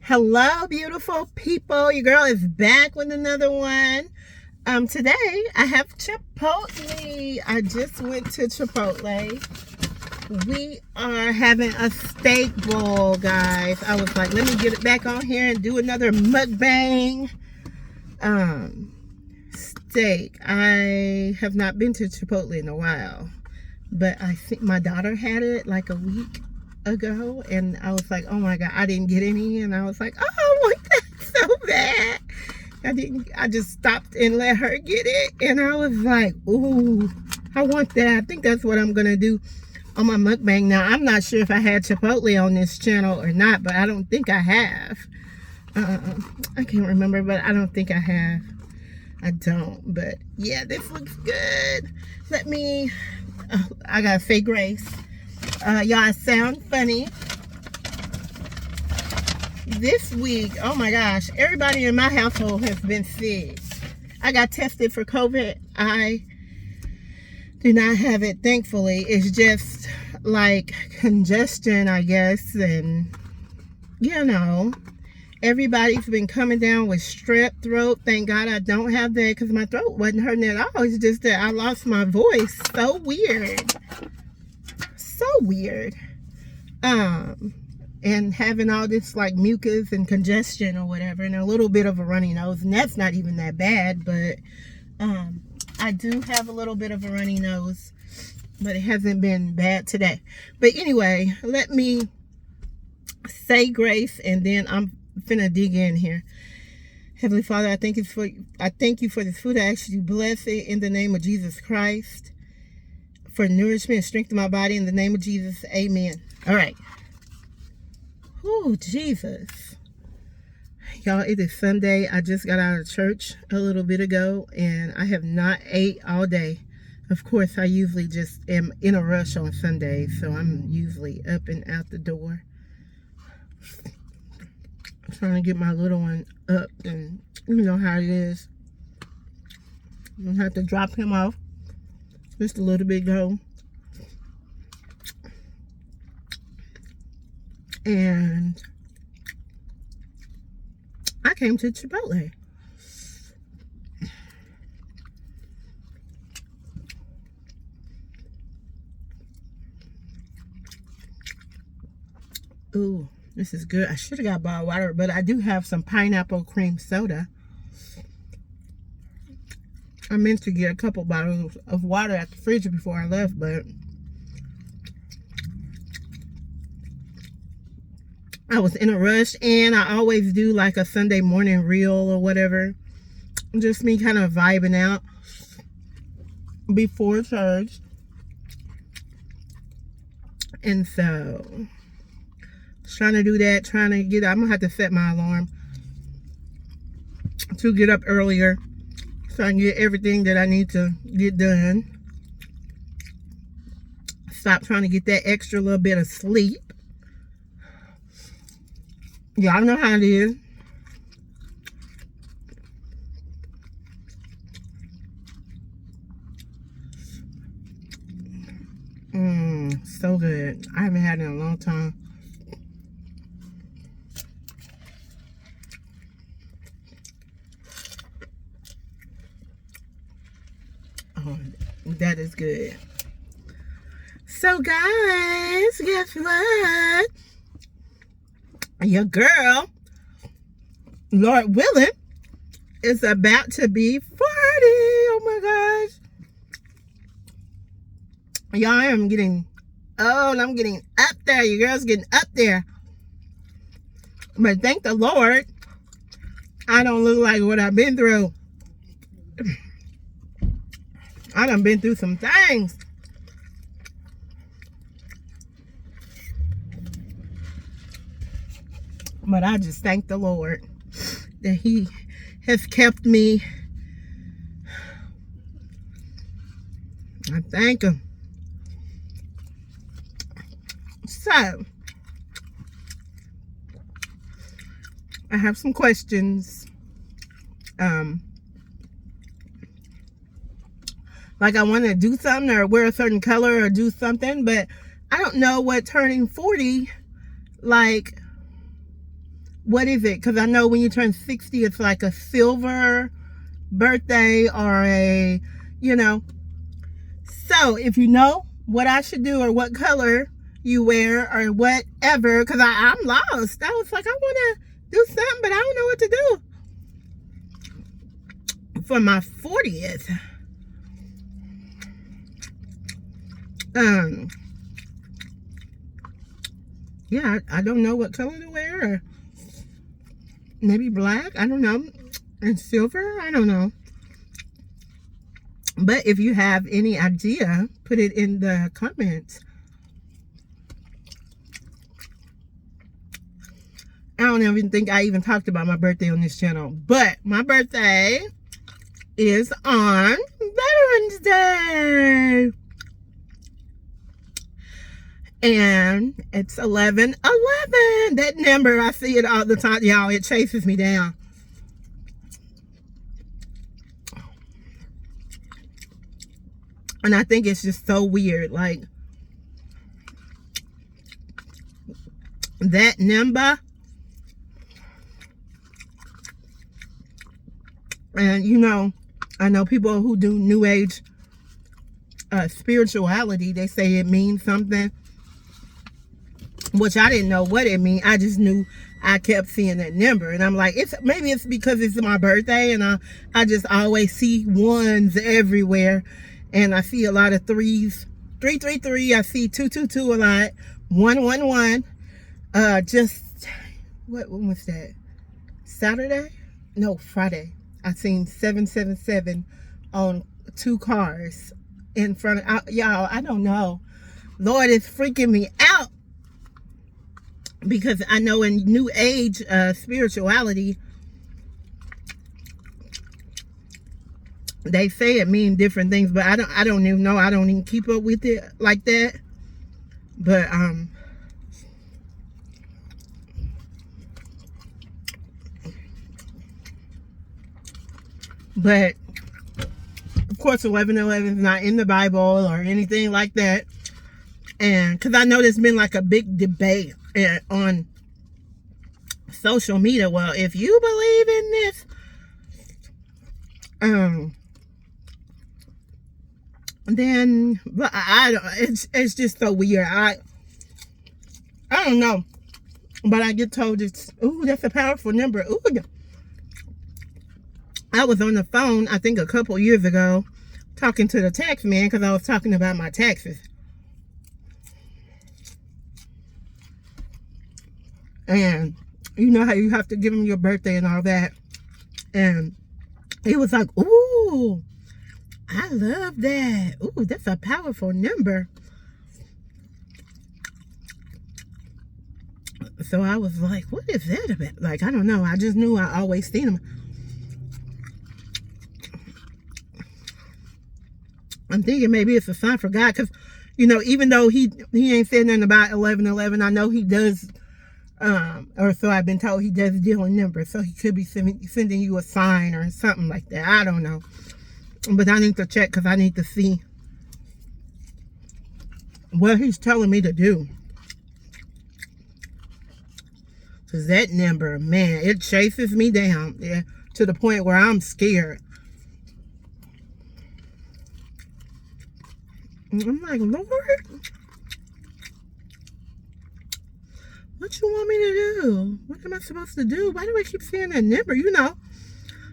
Hello, beautiful people. Your girl is back with another one. Today I have Chipotle. I just went to Chipotle. We are having a steak bowl, guys. I was like, let me get it back on here and do another mukbang. Steak. I have not been to Chipotle in a while, but I think my daughter had it like a week ago, and I was like, oh my god, I didn't get any, and I was like, oh, I want that so bad. I just stopped and let her get it, and I was like, ooh, I want that. I think that's what I'm gonna do on my mukbang. Now, I'm not sure if I had Chipotle on this channel or not, but I don't think I have. I can't remember, but I don't think I have. I don't, but yeah, this looks good. Let me, I gotta say grace. Y'all sound funny. This week, oh my gosh, everybody in my household has been sick. I got tested for COVID. I do not have it, thankfully. It's just like congestion, I guess, and you know, everybody's been coming down with strep throat. Thank God I don't have that because my throat wasn't hurting at all. It's just that I lost my voice. So weird. So weird. And having all this like mucus and congestion or whatever, and a little bit of a runny nose, and that's not even that bad, but I do have a little bit of a runny nose, but it hasn't been bad today. But anyway, let me say grace, and then I'm finna dig in here. Heavenly Father, I thank you for this food. I ask you to bless it in the name of Jesus Christ, for nourishment and strength of my body, in the name of Jesus. Amen. All right. Oh, Jesus. Y'all, it is Sunday. I just got out of church a little bit ago, and I have not ate all day. Of course, I usually just am in a rush on Sundays, so I'm usually up and out the door. I'm trying to get my little one up, and you know how it is. I'm going to have to drop him off just a little bit ago. And I came to Chipotle. Ooh, this is good. I should have got bottled water, but I do have some pineapple cream soda. I meant to get a couple bottles of water at the fridge before I left, but I was in a rush, and I always do like a Sunday morning reel or whatever. Just me kind of vibing out before church. And so, trying to do that, I'm going to have to set my alarm to get up earlier so I can get everything that I need to get done. Stop trying to get that extra little bit of sleep. Y'all know how it is. So good. I haven't had it in a long time. Oh, that is good. So guys, guess what? Your girl, Lord willing, is about to be 40. Oh my gosh. Y'all, I'm getting old. I'm getting up there. Your girl's getting up there. But thank the Lord, I don't look like what I've been through. I done been through some things. But I just thank the Lord that He has kept me. I thank Him. So, I have some questions. Like I want to do something or wear a certain color or do something, but I don't know what turning 40 like what is it? Because I know when you turn 60, it's like a silver birthday or a, you know. So if you know what I should do or what color you wear or whatever, because I'm lost. I was like, I want to do something, but I don't know what to do for my 40th. Yeah, I don't know what color to wear, or maybe black, I don't know, and silver, I don't know. But if you have any idea, put it in the comments. I don't even think I even talked about my birthday on this channel, but my birthday is on Veterans Day. And it's 11/11. That number, I see it all the time, y'all. It chases me down. And I think it's just so weird. Like, that number. And, you know, I know people who do New Age spirituality, they say it means something. Which I didn't know what it mean. I just knew I kept seeing that number. And I'm like, maybe it's because it's my birthday and I just always see ones everywhere. And I see a lot of threes. 333. I see 222 a lot. 111. When was that? Saturday? No, Friday. I seen 777 on 2 cars in front of y'all. I don't know. Lord, it's freaking me out. Because I know in New Age spirituality, they say it means different things, but I don't even know. I don't even keep up with it like that. But of course 11/11 is not in the Bible or anything like that. And because I know there's been like a big debate on social media. Well, if you believe in this, then I don't. It's just so weird. I don't know, but I get told it's, ooh, that's a powerful number. Ooh, I was on the phone, I think a couple years ago, talking to the tax man because I was talking about my taxes. And you know how you have to give him your birthday and all that. And he was like, ooh, I love that. Ooh, that's a powerful number. So I was like, what is that about? Like, I don't know. I just knew I always seen him. I'm thinking maybe it's a sign for God. Because, you know, even though he ain't said nothing about 11/11, I know he does. Or so I've been told, he does deal in numbers, so he could be sending you a sign or something like that. I don't know, but I need to check because I need to see what he's telling me to do. Because that number, man, it chases me down, yeah, to the point where I'm scared. I'm like, Lord, what you want me to do? What am I supposed to do? Why do I keep seeing that number? You know,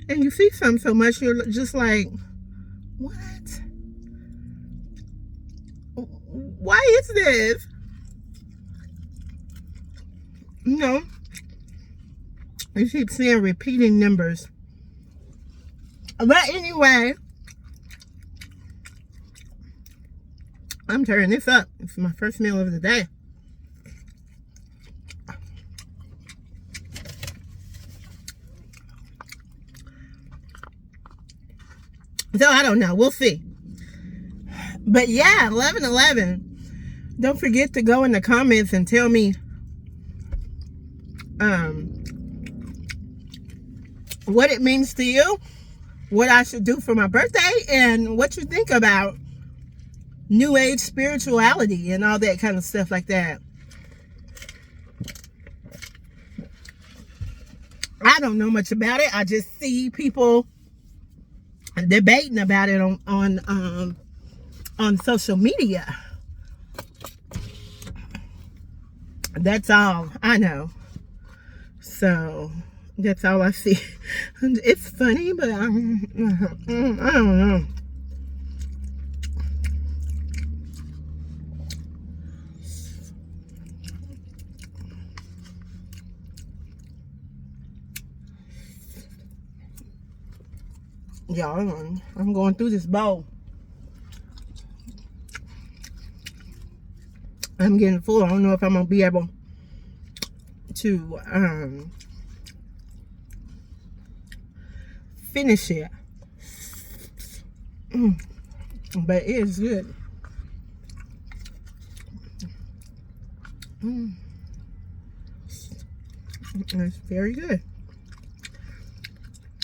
and you see something so much, you're just like, what? Why is this? You know, you keep seeing repeating numbers. But anyway, I'm turning this up. It's my first meal of the day. So I don't know. We'll see. But yeah, 11/11. Don't forget to go in the comments and tell me what it means to you, what I should do for my birthday, and what you think about New Age spirituality and all that kind of stuff like that. I don't know much about it. I just see people debating about it on social media. That's all I know. So that's all I see. It's funny, but I don't know. Y'all, I'm going through this bowl. I'm getting full. I don't know if I'm gonna be able to finish it. But it is good. It's very good.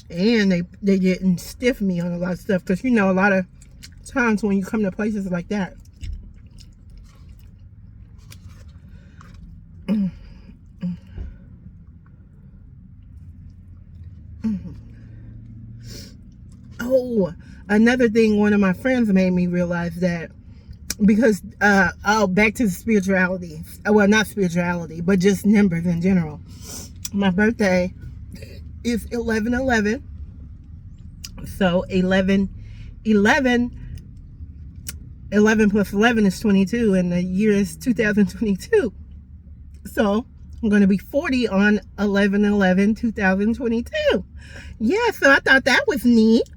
And they didn't stiff me on a lot of stuff, because you know, a lot of times when you come to places like that, oh, another thing, one of my friends made me realize that, because back to spirituality, well, not spirituality, but just numbers in general. My birthday is 11/11, so 11 plus 11 is 22, and the year is 2022. So I'm going to be 40 on 11/11/2022. Yeah, so I thought that was neat.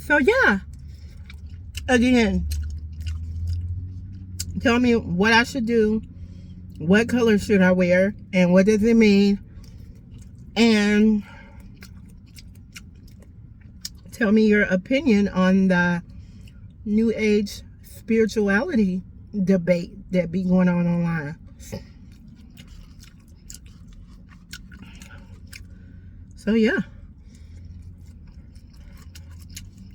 So yeah, again, tell me what I should do, what color should I wear, and what does it mean, and tell me your opinion on the New Age spirituality debate that be going on online. So yeah,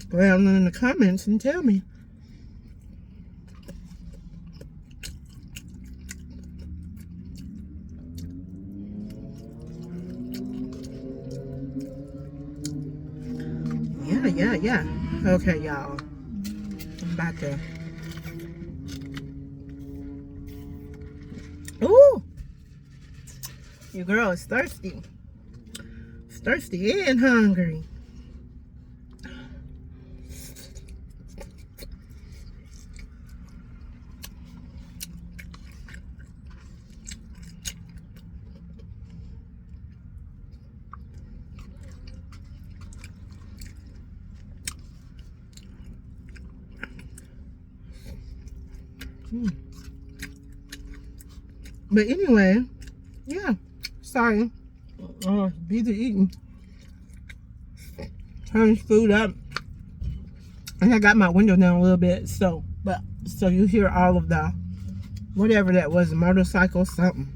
go down in the comments and tell me. Yeah. Okay, y'all. I'm about to. Ooh! Your girl is thirsty. It's thirsty and hungry. But anyway, yeah, sorry. Busy eating. Turn food up. And I got my window down a little bit, so you hear all of the whatever that was, motorcycle something.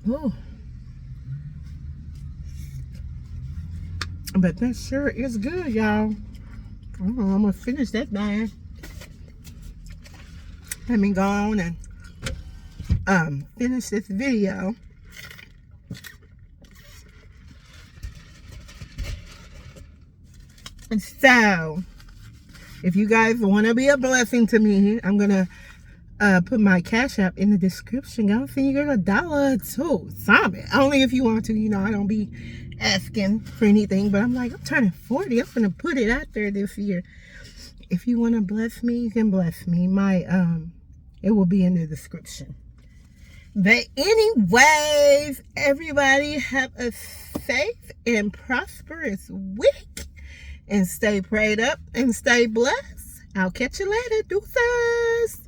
Oh. But that sure is good, y'all. I'm gonna finish that thing. Let me go on and finish this video. And so, if you guys want to be a blessing to me, I'm gonna put my Cash App in the description. Go see, you get $1 or $2, something. Only if you want to. You know, I don't be asking for anything, but I'm like, I'm turning 40. I'm gonna put it out there this year. If you want to bless me, you can bless me. My it will be in the description. But anyways, everybody have a safe and prosperous week, and stay prayed up and stay blessed. I'll catch you later. Deuces.